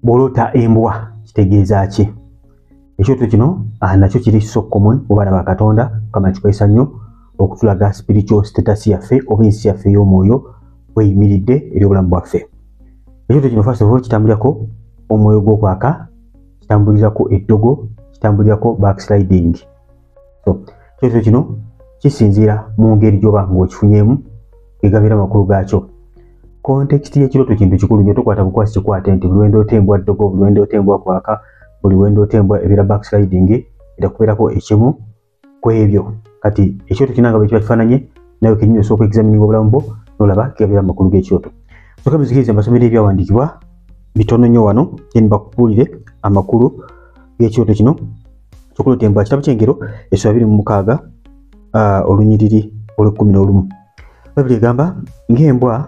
Bw'olota embwa kitegeeza ki? Ekyoto kino nakyo kiri so common mu baana ba Katonda. Mukama kikozesa nnyo okutulaga spiritual status yaffe oba ensi yaffe y'omwoyo bweyimiridde eri obulamu bwaffe. Ekyoto kino first of all kitambulirako omwoyo gw'okwaka, kitambulirako eddogo, kitambulirako backsliding. So ekyoto kino kisinziira mu ngeri gy'oba ng'okifunyeemu egabira amakulu gaakyo. Context y'ekirooto kintu kikulu nnyo, tokwata bukwasi kikwate nti buli wendo otembwa ddogo, buli wendo otembwa kwaka, buli wendo otembwa ebira backsliding, era kubeerako ekimu ku ebyo. Kati ekyoto kino nga bwe kiba kifaananye nawe kennyini osooka examining obulamu bwo n'olaba kigabira amakulu g'ekyoto. Sooka muzikirize mbasomera ebyawandiikibwa bitono nnyo wano ye nibakubuulire amakulu g'ekyoto kino ky'okulota embwa. Kitabo ky'Engero essula 26 olunyiriri olw'11. Bayibuli egamba ng'embwa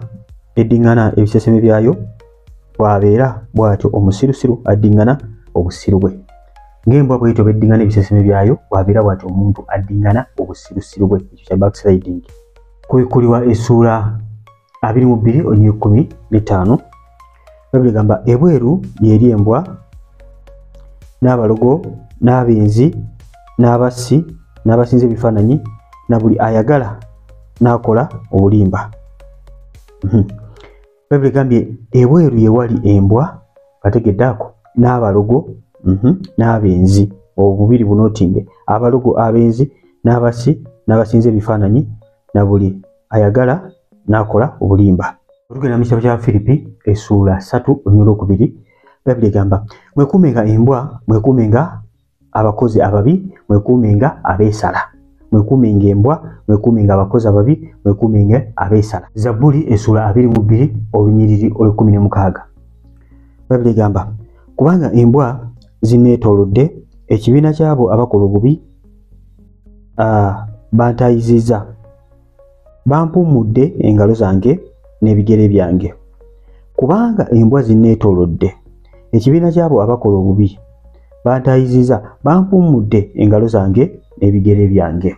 eddiŋŋana ebiseseme byayo bw'abeera bw'atyo omusirusiru addiŋŋana obusiru bwe. Ng'embwa bw'etyo beddiŋŋana ebiseseme byayo bw'abeera bw'atyo omuntu addiŋŋana obusirusiru bwe. Ekyo kya backsliding. Kubikulibwa essula 22:15. Bayibuli egamba ebweru yeri embwa n'abalogo n'abenzi n'abassi n'abasinza ebifaananyi na buli ayagala n'akola obulimba. Bayibuli egambye ebweru ye wali embwa kategedde ako n'abalogo n'abenzi. Obubiri bunootinge abalogo, abenzi n'abassi n'abasinza ebifaananyi na buli ayagala n'akola obulimba. Olugenda mu kitabo kya Filipi essula 3:2. Bayibuli egamba mwekuumenga embwa, mwekuumenga abakozi ababi, mwekuumenga abeesala. Mwekuumenga embwa, mwekuumenga abakozi ababi, mwekuumenga abeesala. Zabbuli essula 22 olunyiriri olw'16. Bayibuli egamba kubanga embwa zinneetoolodde, ekibiina ky'abo abakola obubi bantayizizza, bampummudde engalo zange n'ebigere byange. Kubanga embwa zinneetoolodde, ekibiina ky'abo abakola obubi bantayizizza, bampummudde engalo zange n'ebigere byange.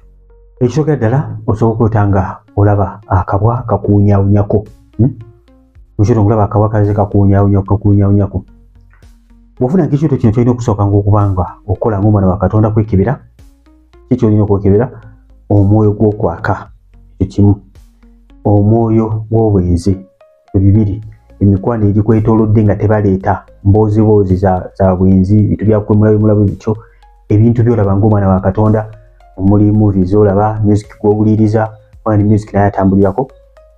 Ekisookera ddala osobola okwetanga olaba akabwa kakuunyaawunyako. Ekyoto ng'olaba akabwa kaze kakuunyaawunyako. Bw'ofuna ng'ekyoto kino kyolina okusooka ng'okubanga okola ng'omwana wa Katonda kwekebera. Ki kyolina okwekebera? Omwoyo gw'okwaka, ekimu. Omwoyo gw'obwenzi, ebibiri. Emikwano egikwetoolodde nga tebaleeta mboozi za bwenzi, bintu byakwemulabimulabu bityo, ebintu by'olaba ng'omwana wa Katonda, omuli movies olaba, music gw'owuliriza, wani music naye atambulirako,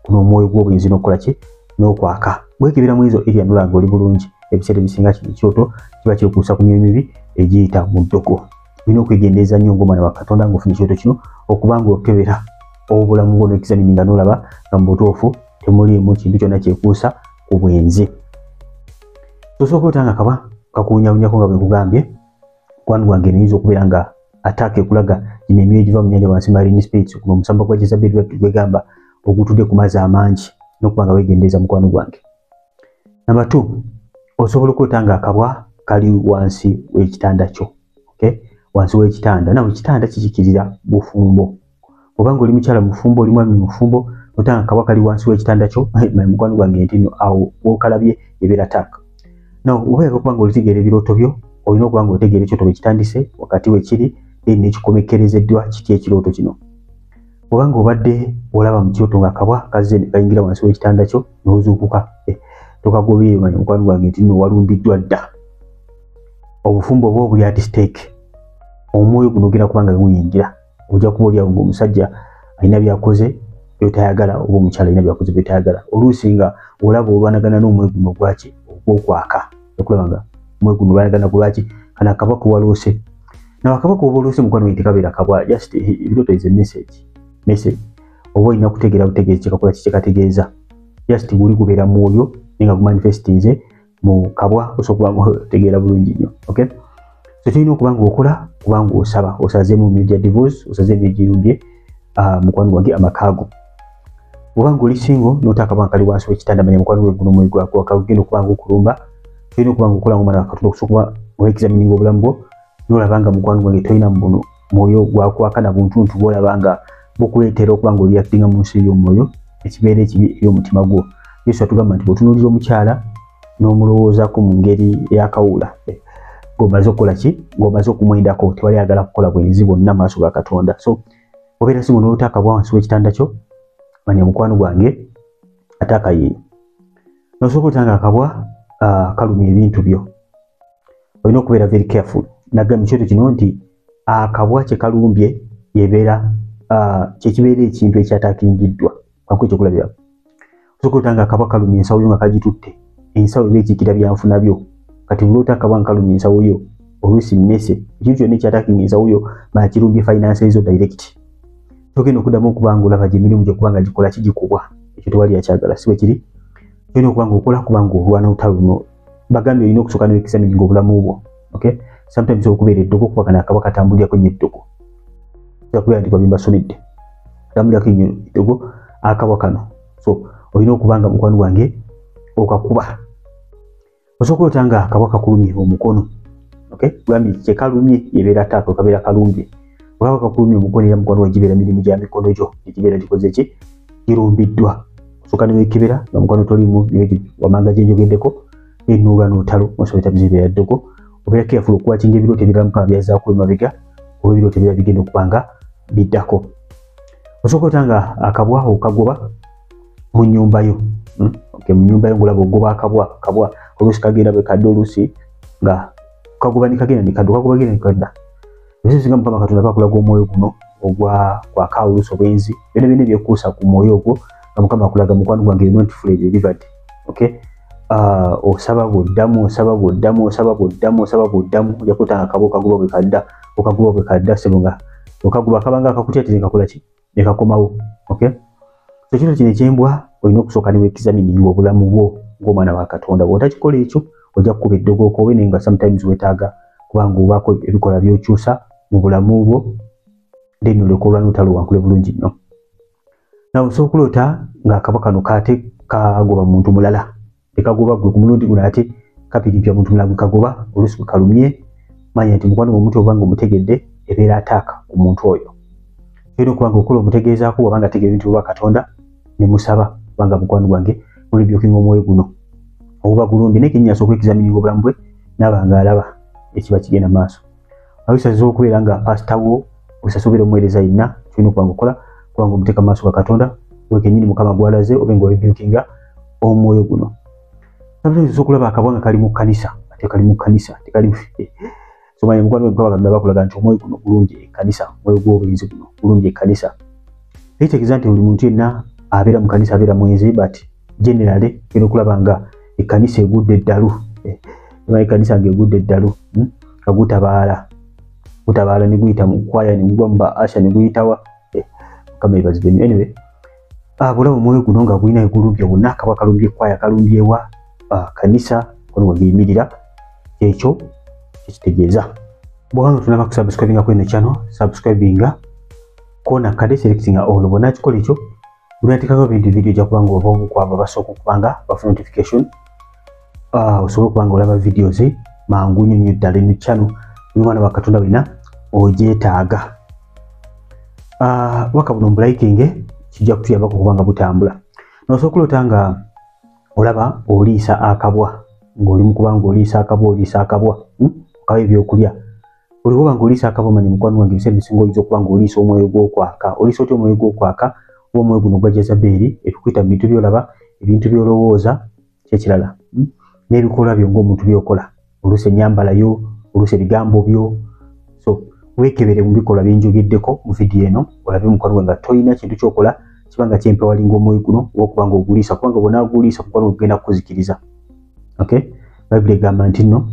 kuno omwoyo gw'obwenzi n'okukola ki? N'okwaka. Bwekebera mu ezo eri andola ng'oli bulungi. Ebiseera ebisinga kino ekyoto kiba kyekuusa ku myoyo mibi egiyita mu ddogo. Olina okwegendereza nnyo ng'omwana wa Katonda ng'ofuna ekyoto kino okuba ng'okebera obulamu bwo n'examininga n'olaba nga mu butuufu temuliimu kintu kyonna kyekuusa ku bwenzi. Tosooka otanga akabwa kakuunyaawunyako nga bwe kugambye, mukwano gwange neyinza okubeera nga attack ekulaga gino emyoyo egiva mu nnyanja wansi marine spirits, kuno omusamba gwa Jezeberi gwegamba ogutudde ku mazzi amangi, n'okuba nga weegendereza mukwano gwange. Number 2, osobola okwetanga akabwa kali wansi w'ekitanda kyo. Wansi w'ekitanda. Nawe ekitanda kikikirira bufumbo. Obanga oli mukyala mufumbo, oli mwami mufumbo, otanga akabwa kali wansi w'ekitanda kyo, mukwano gwange nti nno awo w'okalabye ebeera attack. Nawe oba oyagala okuba nga olitegeera ebirooto byo, olina okuba nga otegeera ekyoto bwe kitandise, wakati we kiri, n'ekikomekerezeddwa kiti ekirooto kino. Obanga obadde olaba mu kyoto ng'akabwa kazze ne kayingira wansi w'ekitanda kyo n'ozuukuka, tokagobye manya mukwano gwange nti nno walumbiddwa dda. Obufumbo bwo buli at stake. Omwoyo guno ogenda kubanga guyingira. Ojja kuba oli awo ng'omusajja alina byakoze by'otayagala, oba omukyala alina byakoze by'otayagala. Oluusi nga olaba olwanagana n'omwoyo guno gwaki ogw'okwaka. Okulaba nga omwoyo guno olwanagana gwaki kana akabwa kuwaloose. Nawe akabwa kuwaloose mukwano gwange tekabeera kabwa, just ebirooto is a message. Oba olina kutegeera butegeezi kyekakola kikategeeza. Just guli gubeera mwoyo nga gumanifestinze mu kabwa osobola okuba ng'otegeera bulungi nnyo. So tulina okuba ng'okola kuba ng'osaba, osazeemu emyoyo gya divorce, osazeemu egirumbye mukwano gwange amakaago. Oba ng'oli single n'ota akabwa kali wansi w'ekitanda, manya mukwano gwe guno omwoyo gw'akwaka gugenda okuba ng'okulumba. Tulina okuba ng'okola ng'omwana wa Katonda okusobola ng'oexamininga obulamu bwo n'olaba nga mukwano gwange tolina buno mwoyo gwakwaka na buntuntu bw'olaba nga bukuleetera okuba ng'oliactinga mu nsi y'omwoyo ekibeera ekibi eby'omutima gwo. Yesu atugamba nti bw'otunuulira omukyala n'omulowoozaako mu ngeri ey'akawula ng'omaze okukola ki ng'omaze okumwendako tewali ayagala kukola bwenzi bwonna maaso ga Katonda. So obeera singa n'olota akabwa wansi w'ekitanda kyo manya mukwano gwange ate akayiino n'osooka otanga akabwa kalumya ebintu byo olina okubeera very careful. Nagambye kyoto kino nti akabwa kye kalumbye yebeera kyekibeera ekintu ekyatakingiddwa kako ekyokulabira. Osooka otanga akabwa kalumya ensawo yo nga kagitutte ensawo eba ekikira byanfuna byo kati bulota akabwa kalumya ensawo yo oluusi mmese ekintu kyonna ekyatakinga ensawo yo mala kirumbye finance zo direct. Togenda okuddamu okuba nga olaba gy'emirimu gyokuba nga gikola kigikubwa ekyo tewali akyagala si bwe kiri. Olina okuba nga okola kuba nga olwana olutalo luno bagambye olina okusooka n'oexamininga obulamu bwo. Okay, sometimes okubeera eddogo okuba kana akabwa katambulirako nnyo eddogo kubeera nti kwabye mbasomedde katambulirako nnyo eddogo akabwa kano. So olina okuba nga mukwano gwange okakuba osooka otanga akabwa kakulumye omukono. Okay, gambye kyekalumye yebeera taaka okabeera kalumbye okabwa kakulumye omukono era mukwano gwange gibeera mirimu gya mikono gyo egibeera gikoze ki girumbiddwa. Osooka newekebera nga mukwano tolimu wamanga gye njogeddeko n'olwana olutalo osobola bibeera ddogo. Obeera careful okuwakinga ebirooto ebirala mukama byazzaako emabega oba ebirooto ebirala bigenda okuba nga biddako. Osooka otanga akabwa okagoba mu nnyumba yo. Okay, mu nnyumba yo ng'olaba ogoba akabwa oluusi kagenda bwe kadda oluusi nga kagoba ne kagenda ne kadda kagoba genda ne kadda. Ebyo singa mukama Katonda bakulaga omwoyo guno ogwa kwaka oluusi obwenzi byonna byonna ebyekuusa ku mwoyo ogwo nga mukama akulaga mukwano gwange not fully delivered. Okay, osaba bwoddamu ojja kutanga akabwa okagoba bwe kadda sebo nga okagoba akabanga akakutya tekakola ki ne kakomawo. Okay, so kino ekyembwa olina okusooka ne weexamininga obulamu bwo ng'omwana wa Katonda. Bw'otakikola ekyo ojja kukuba eddogo okobe naye nga sometimes weetaaga kubanga obaako ebikola by'okyusa mu bulamu bwo then olyoka olwana olutalo wankule bulungi nnyo. Nawe osooka okulota ng'akabwa kano kate kagoba muntu mulala tekagoba gwe ku mulundi guno ate kapirimpya muntu mulala gwe kagoba oluusi gwe kalumye manya nti mukwano omuntu obanga omutegedde ebeera ataaka ku muntu oyo. Olina okuba nga okola omutegeezaako wabanga ategeera ebintu bwa Katonda ne musaba kubanga mukwano gwange mulibyokinga omwoyo guno obuba gulumbye naye kenyinasa okwexamininga obulamu bwe n'aba nga alaba ekiba kigenda maaso. Abisaziza okubeera nga pasita wo osasa obeera omuweereza yenna kyolina okuba nga okola kubanga omuteeka maaso ga Katonda gwe kennyini mukama gwalaze obe nga olibyokinga omwoyo guno. Sometimes okulaba akabwa nga kali mu kkanisa ate kali mu kkanisa tekali so manya mukwano gwe Katonda bakulaga nti omwoyo guno gulumbye ekkanisa omwoyo gw'obwenzi guno gulumbye ekkanisa. Ekitegeeza nti buli muntu yenna abeera mu kkanisa abeera mwenzi but generally olina okulaba nga ekkanisa egudde eddalu. Ekkanisa nga egudde eddalu gutabaala ne guyita mu kwaya ne gugwa mu ba asha ne guyitawa mukama ebazibwe nnyo. Anyway bulaba omwoyo guno nga gulina egulumbye bwonna akabwa kalumbye ekwaya kalumbyewa kanisa kono wagiyimirira ekyo ekitegeeza. Bw'obanga tunaba kusubscribinga ku eno channel subscribinga kona kade selectinga all bwonna kikola ekyo bw'onateekako bintu video ojja kuba nga oba obukwaba basooka okuba nga bafuna notification osobola okuba nga olaba videos mangu nnyo ddala eno channel buli mwana wa Katonda wena ogyetaaga. Waka buno mbulaikinge kijja kutuyambako okuba nga butambula. Nosooka okulota nga olaba oliisa akabwa ng'oli mu kuba nga oliisa akabwa okaba ebyokulya oliwo nga oliisa akabwa manya mukwano gwange ebiseera ebisinga oyinza okuba nga oliisa omwoyo gw'okwaka. Oliisa otya omwoyo gw'okwaka? Oba omwoyo guno gwa Jezeberi ebikuyita mu bintu by'olaba ebintu by'olowooza kyekirala n'ebikolwa byo ng'omuntu by'okola oluusi ennyambala yo oluusi ebigambo byo. So weekebere mu bikolwa byenjogeddeko mu vidiyo eno olabe mukwano gwange nga toyina kintu ky'okola kibanga kyempewalinga omwoyo guno okuba nga oguliisa kubanga bw'onaa guliisa mukwano gugenda kukuzikiriza. Okay, Bayibuli egamba nti nno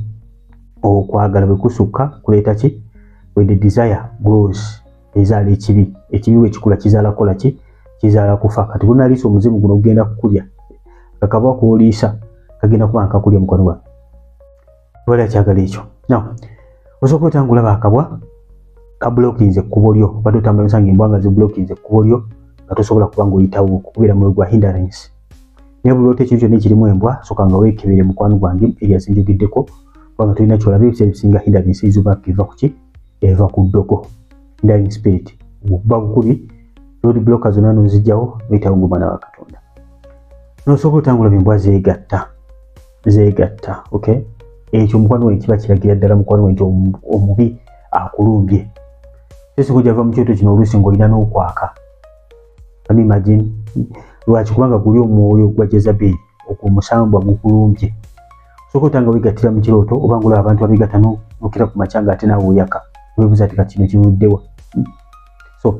okwagala bwe kusukka kuleeta ki? When the desire grows ezaala ekibi. Ekibi bwe kikula kizaala kola ki? Kizaala kufa. Kati bw'onaaliisa omuzimu guno ogenda kukulya akabwa k'oliisa kagenda kuba nga kakulya mukwano gwange. Tewali akyagala ekyo. Now osooka otanga olaba akabwa kabulookinze ekkubo lyo badde otambula nsanga embwa nga zibulookinze ekkubo lyo nga tosobola kuba nga oyitawo okubeera mwoyo gwa hindrance. Naye buli lwota ekintu kyonna ekirimu embwa sooka nga weekebere mukwano gwange areas enjogeddeko kubanga tolina kyolaba ebiseera ebisinga hindrance eziba eva ku ki? Eva ku ddoko. Hindering spirit buba bukubi road blockers zonna n'ozijjawo noyitawo ng'omwana wa Katonda. Nosooka otanga olaba embwa zeegatta zeegatta. Okay, ekyo mukwano we kiba kiragira ddala mukwano we nti omubi akulumbye. Sisi kujava mu kyoto kino oluusi ng'olina n'okwaka. Can you imagine? Lwaki kubanga guli omwoyo gwa Jezebeli okumusambwa gukulumbye. Soko tanga wigatira mu kirooto oba ngula abantu abigatta n'okira ku macanga ate naawe oyaka. Weebuuza ati kati kino kivuddewa. So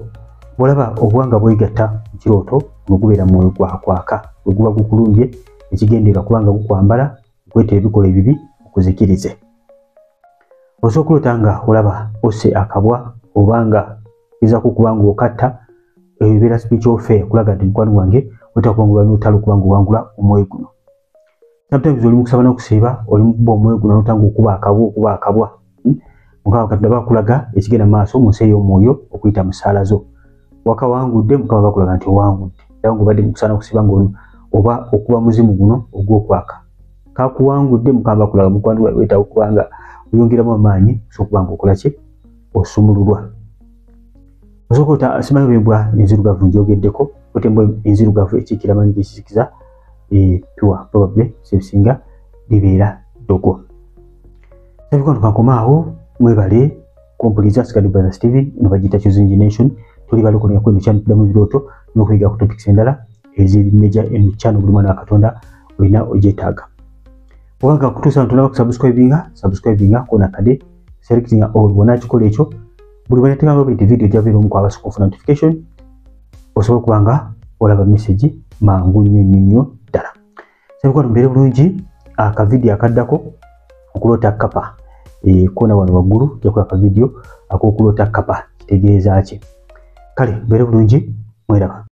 olaba obwanga bwegatta mu kirooto nogubeera mwoyo gwakwaka bwe guba gukulumbye ekigendererwa kubanga gukwambala kwetera ebikola ebibi okuzikirize. Osobola okulota nga olaba ose akabwa obanga iza kukubanga okatta ebibeera spiritual fair kulaga nti mukwano gwange otakubangula n'otalo kubanga owangula omwoyo guno. Sometimes oli mu kusaba n'okusiiba oli mu kuba omwoyo guno n'otanga okuba akabwa. Mukama Katonda bakulaga ekigenda maaso mu nsi ey'omwoyo okuyita mu ssaala zo. Wakawangudde Mukama bakulaga nti owangudde. Era ng'obadde mu kusaba n'okusiiba ng'oli oba okuba muzimu guno ogw'okwaka. Kakuwangudde Mukama bakulaga mukwano gwawe weetaaga kubanga oyongeramu amaanyi okubanga okola ki osumululwa. Osobola asimanyi bwembwa enzirugavu njogeddeko ote embwa enzirugavu ekiikira manyi gekisikiza pure probably sebisinga libeera ddogo. Ebikono kankomaawo mwebale kumpuliza Sikadi Brothers TV eno bagiyita Chosen Nation. Tuli balokonya kweno channel tuddamu ebirooto n'okuyiga ku topics endala eziri meja eno channel buli mwana wa Katonda olina ogyetaaga. Obanga kutuusa ntona subscribinga kona kade selectinga all wona kikola ekyo buli banatekanga buli video jabeera omu kwabasooka okufuna notification osobola okubanga olaba message mangu nnyo ddala. Sebikono mbeere bulungi akavidiyo akaddako okulota kapa kona wano waggulu jakola akavidiyo ak'okulota kapa kitegeeza ki. Kale mbeere bulungi mweraba.